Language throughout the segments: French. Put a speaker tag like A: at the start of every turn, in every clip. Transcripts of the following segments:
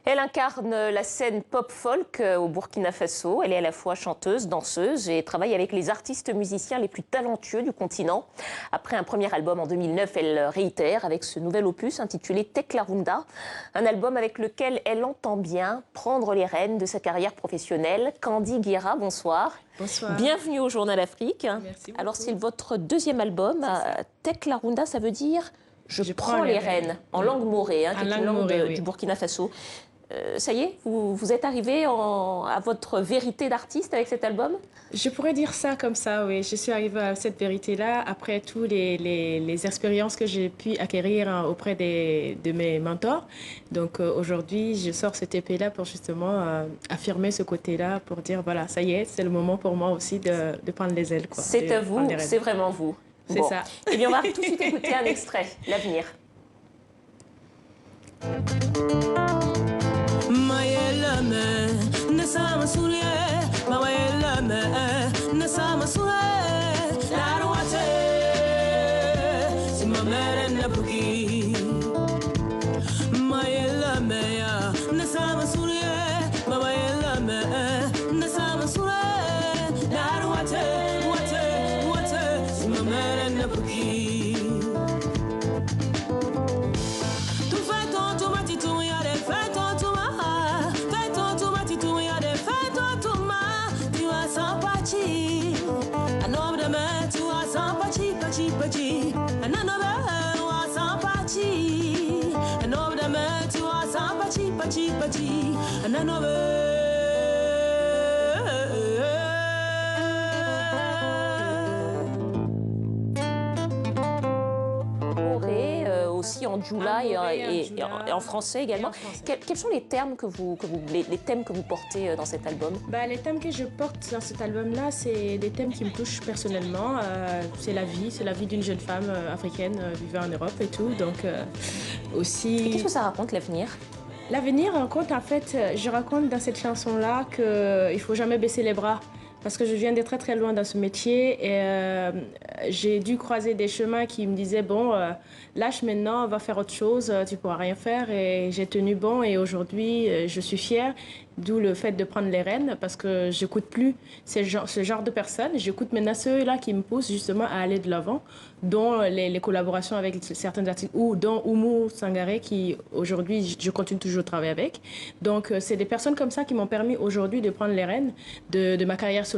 A: Elle incarne la scène pop-folk au Burkina Faso. Elle est à la fois chanteuse, danseuse et travaille avec les artistes musiciens les plus talentueux du continent. Après un premier album en 2009, elle réitère avec ce nouvel opus intitulé Teklarunda, un album avec lequel elle entend bien prendre les rênes de sa carrière professionnelle. Candy Guira, bonsoir.
B: Bonsoir.
A: Bienvenue au Journal Afrique.
B: Merci beaucoup.
A: Alors c'est votre deuxième album. Teklarunda, ça veut dire je prends les rênes, en langue morée, qui est une langue du Burkina Faso. Ça y est, vous êtes arrivé à votre vérité d'artiste avec cet album?
B: Je pourrais dire ça comme ça, oui. Je suis arrivée à cette vérité-là après toutes les expériences que j'ai pu acquérir auprès de mes mentors. Donc aujourd'hui, je sors cet EP-là pour justement affirmer ce côté-là, pour dire voilà, ça y est, c'est le moment pour moi aussi de prendre les ailes.
A: C'est à vous, c'est vraiment vous.
B: C'est ça.
A: Eh bien, on va tout de suite écouter un extrait, L'avenir. Aussi en djoula et en français également. Quels sont les thèmes que vous portez dans cet album?
B: Les thèmes que je porte dans cet album-là, c'est des thèmes qui me touchent personnellement. C'est la vie d'une jeune femme africaine vivant en Europe et tout. Donc aussi.
A: Qu'est-ce que ça raconte, l'avenir?
B: L'avenir raconte, en fait, je raconte dans cette chanson-là qu'il ne faut jamais baisser les bras. Parce que je viens de très très loin dans ce métier et j'ai dû croiser des chemins qui me disaient bon, lâche maintenant, va faire autre chose, tu ne pourras rien faire. Et j'ai tenu bon et aujourd'hui je suis fière, d'où le fait de prendre les rênes parce que je n'écoute plus ce genre de personnes. J'écoute maintenant ceux-là qui me poussent justement à aller de l'avant, dont les collaborations avec certains artistes ou dont Oumou Sangaré qui aujourd'hui je continue toujours de travailler avec. Donc c'est des personnes comme ça qui m'ont permis aujourd'hui de prendre les rênes de ma carrière solo.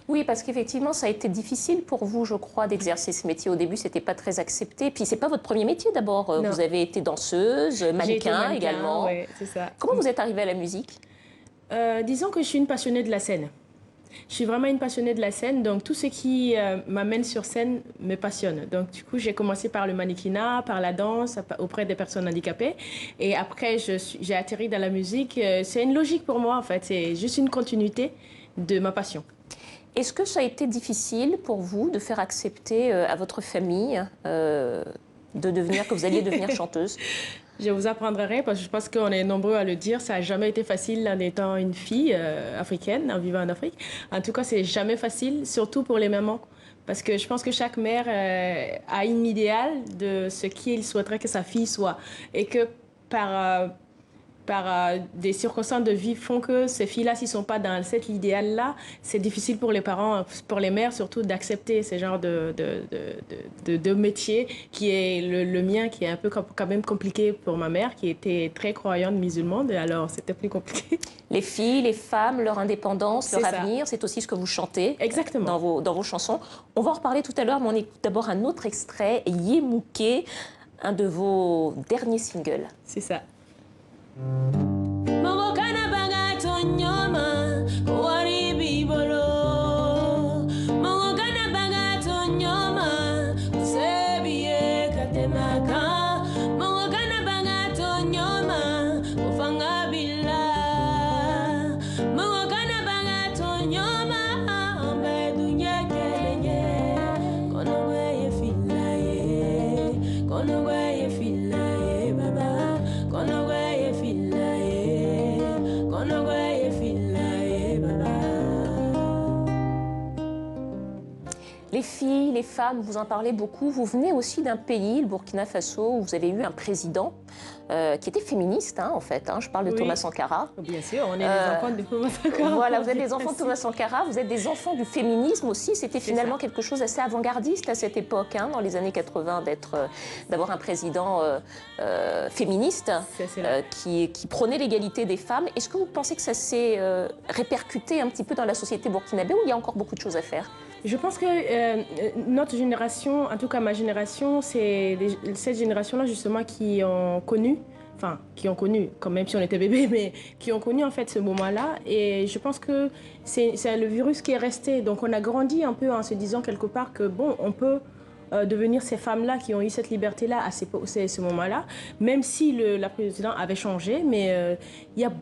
A: Oui, parce qu'effectivement, ça a été difficile pour vous, je crois, d'exercer ce métier. Au début, c'était pas très accepté. Puis, c'est pas votre premier métier d'abord. Vous avez été danseuse, mannequin également.
B: Oui, c'est ça.
A: Comment vous êtes arrivée à la musique?
B: Disons que je suis une passionnée de la scène. Je suis vraiment une passionnée de la scène, donc tout ce qui m'amène sur scène me passionne. Donc du coup, j'ai commencé par le mannequinat, par la danse, auprès des personnes handicapées. Et après, j'ai atterri dans la musique. C'est une logique pour moi, en fait. C'est juste une continuité de ma passion.
A: Est-ce que ça a été difficile pour vous de faire accepter à votre famille que vous alliez devenir chanteuse?
B: Je vous apprendrai parce que je pense qu'on est nombreux à le dire. Ça n'a jamais été facile en étant une fille africaine, en vivant en Afrique. En tout cas, c'est jamais facile, surtout pour les mamans. Parce que je pense que chaque mère a une idéal de ce qu'il souhaiterait que sa fille soit. Et que par des circonstances de vie font que ces filles-là, s'ils ne sont pas dans cet idéal-là, c'est difficile pour les parents, pour les mères surtout, d'accepter ce genre de métier qui est le mien, qui est un peu quand même compliqué pour ma mère, qui était très croyante musulmane, alors c'était plus compliqué.
A: Les filles, les femmes, leur indépendance, leur avenir, c'est aussi ce que vous chantez.
B: Exactement.
A: Dans vos chansons. On va en reparler tout à l'heure, mais on écoute d'abord un autre extrait, Yemouké, un de vos derniers singles.
B: C'est ça.
A: Les filles, les femmes, vous en parlez beaucoup. Vous venez aussi d'un pays, le Burkina Faso, où vous avez eu un président qui était féministe, hein, en fait. Hein. Je parle de Thomas Sankara.
B: Bien sûr, on est des enfants de Thomas Sankara.
A: Voilà, vous êtes des enfants de Thomas Sankara, vous êtes des enfants du féminisme aussi. C'était finalement quelque chose d'assez avant-gardiste à cette époque, hein, dans les années 80, d'avoir un président féministe qui prônait l'égalité des femmes. Est-ce que vous pensez que ça s'est répercuté un petit peu dans la société burkinabé ou il y a encore beaucoup de choses à faire?
B: Je pense que notre génération, en tout cas ma génération, c'est cette génération-là justement qui ont connu, quand même si on était bébé, mais qui ont connu en fait ce moment-là. Et je pense que c'est le virus qui est resté. Donc on a grandi un peu en se disant quelque part que bon, on peut devenir ces femmes-là qui ont eu cette liberté-là à ce moment-là, même si la présidente avait changé, mais il y a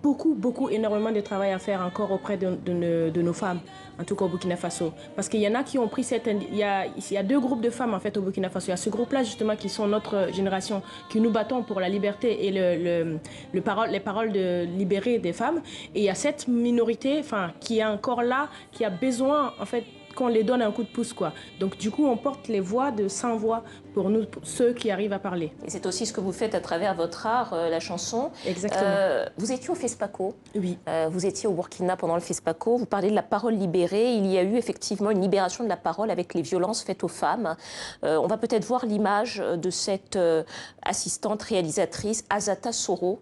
B: énormément de travail à faire encore auprès de nos femmes, en tout cas au Burkina Faso. Parce qu'il y en a qui ont pris il y a deux groupes de femmes en fait au Burkina Faso. Il y a ce groupe-là justement qui sont notre génération, qui nous battons pour la liberté et les paroles de libérer des femmes. Et il y a cette minorité qui est encore là, qui a besoin en fait qu'on les donne un coup de pouce, quoi. Donc du coup, on porte les voix de sans voix pour nous, pour ceux qui arrivent à parler.
A: Et c'est aussi ce que vous faites à travers votre art, la chanson.
B: Exactement.
A: Vous étiez au FESPACO.
B: Oui.
A: Vous étiez au Burkina pendant le FESPACO. Vous parlez de la parole libérée. Il y a eu effectivement une libération de la parole avec les violences faites aux femmes. On va peut-être voir l'image de cette assistante réalisatrice, Azata Soro,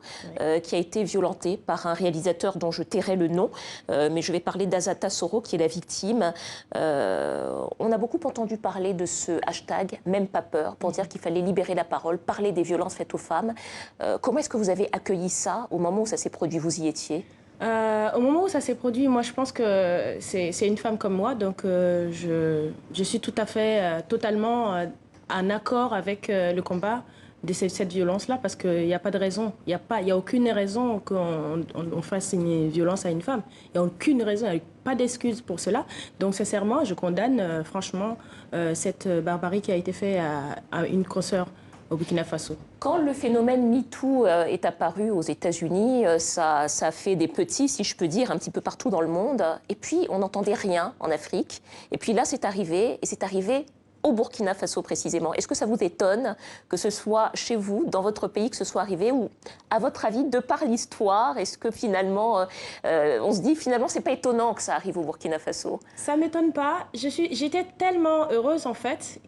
A: qui a été violentée par un réalisateur dont je tairai le nom. Mais je vais parler d'Azata Soro, qui est la victime. On a beaucoup entendu parler de ce hashtag, même pas peur, pour dire qu'il fallait libérer la parole, parler des violences faites aux femmes. Comment est-ce que vous avez accueilli ça au moment où ça s'est produit? Vous y étiez?
B: Au moment où ça s'est produit, moi je pense que c'est une femme comme moi, donc je suis tout à fait, totalement en accord avec le combat de cette violence-là, parce qu'il n'y a pas de raison, il n'y a aucune raison qu'on fasse une violence à une femme. Il n'y a aucune raison, il n'y a pas d'excuse pour cela. Donc sincèrement, je condamne franchement cette barbarie qui a été faite à une consoeur au Burkina Faso.
A: Quand le phénomène MeToo est apparu aux États-Unis, ça a fait des petits, si je peux dire, un petit peu partout dans le monde. Et puis, on n'entendait rien en Afrique. Et puis là, c'est arrivé, et c'est arrivé au Burkina Faso précisément. Est-ce que ça vous étonne que ce soit chez vous, dans votre pays, que ce soit arrivé? Ou, à votre avis, de par l'histoire, est-ce que finalement, on se dit, finalement, c'est pas étonnant que ça arrive au Burkina Faso?
B: Ça m'étonne pas. J'étais tellement heureuse, en fait.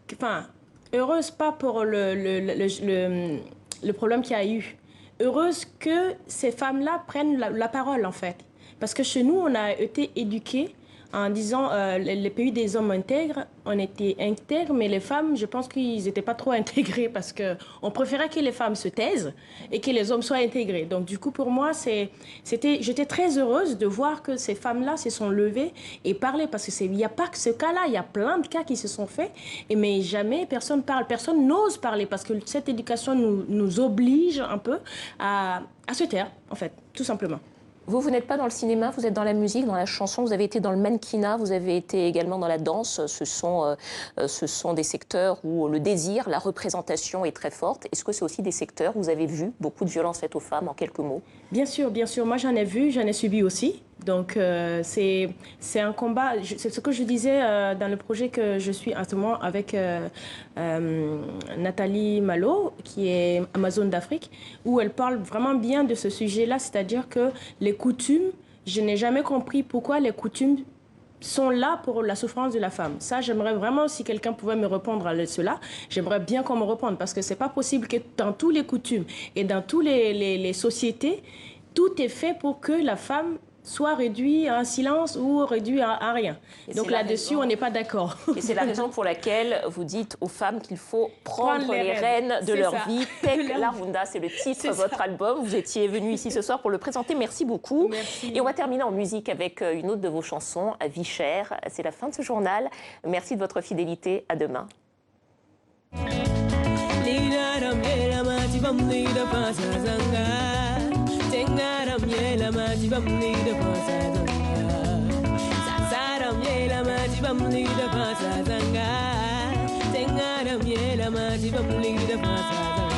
B: Heureuse pas pour le problème qu'il y a eu. Heureuse que ces femmes-là prennent la parole, en fait. Parce que chez nous, on a été éduqués en disant les pays des hommes intègres, on était intègres, mais les femmes, je pense qu'ils n'étaient pas trop intégrés parce qu'on préférait que les femmes se taisent et que les hommes soient intégrés. Donc du coup, pour moi, j'étais très heureuse de voir que ces femmes-là se sont levées et parlaient, parce qu'il n'y a pas que ce cas-là, il y a plein de cas qui se sont faits, mais jamais personne parle, personne n'ose parler, parce que cette éducation nous oblige un peu à se taire, en fait, tout simplement.
A: Vous n'êtes pas dans le cinéma, vous êtes dans la musique, dans la chanson, vous avez été dans le mannequinat, vous avez été également dans la danse. Ce sont des secteurs où le désir, la représentation est très forte. Est-ce que c'est aussi des secteurs où vous avez vu beaucoup de violences faites aux femmes, en quelques mots? Bien sûr,
B: bien sûr. Moi, j'en ai vu, j'en ai subi aussi. Donc, c'est un combat. C'est ce que je disais dans le projet que je suis en ce moment avec Nathalie Malo, qui est Amazone d'Afrique, où elle parle vraiment bien de ce sujet-là, c'est-à-dire que les coutumes, je n'ai jamais compris pourquoi les coutumes sont là pour la souffrance de la femme. Ça, j'aimerais vraiment, si quelqu'un pouvait me répondre à cela, j'aimerais bien qu'on me réponde, parce que c'est pas possible que dans tous les coutumes et dans toutes les sociétés, tout est fait pour que la femme soit réduit à un silence ou réduit à rien. Et donc là-dessus, on n'est pas d'accord.
A: Et c'est la raison pour laquelle vous dites aux femmes qu'il faut prendre les rênes de leur vie. Tek La Runda, c'est le titre de votre album. Vous étiez venu ici ce soir pour le présenter. Merci beaucoup.
B: Merci.
A: Et on va terminer en musique avec une autre de vos chansons, Vie chère. C'est la fin de ce journal. Merci de votre fidélité. À demain.
C: Tengaram yela majibam lida pasazanga Sasaram yela majibam lida pasazanga Tengaram yela majibam lida pasazanga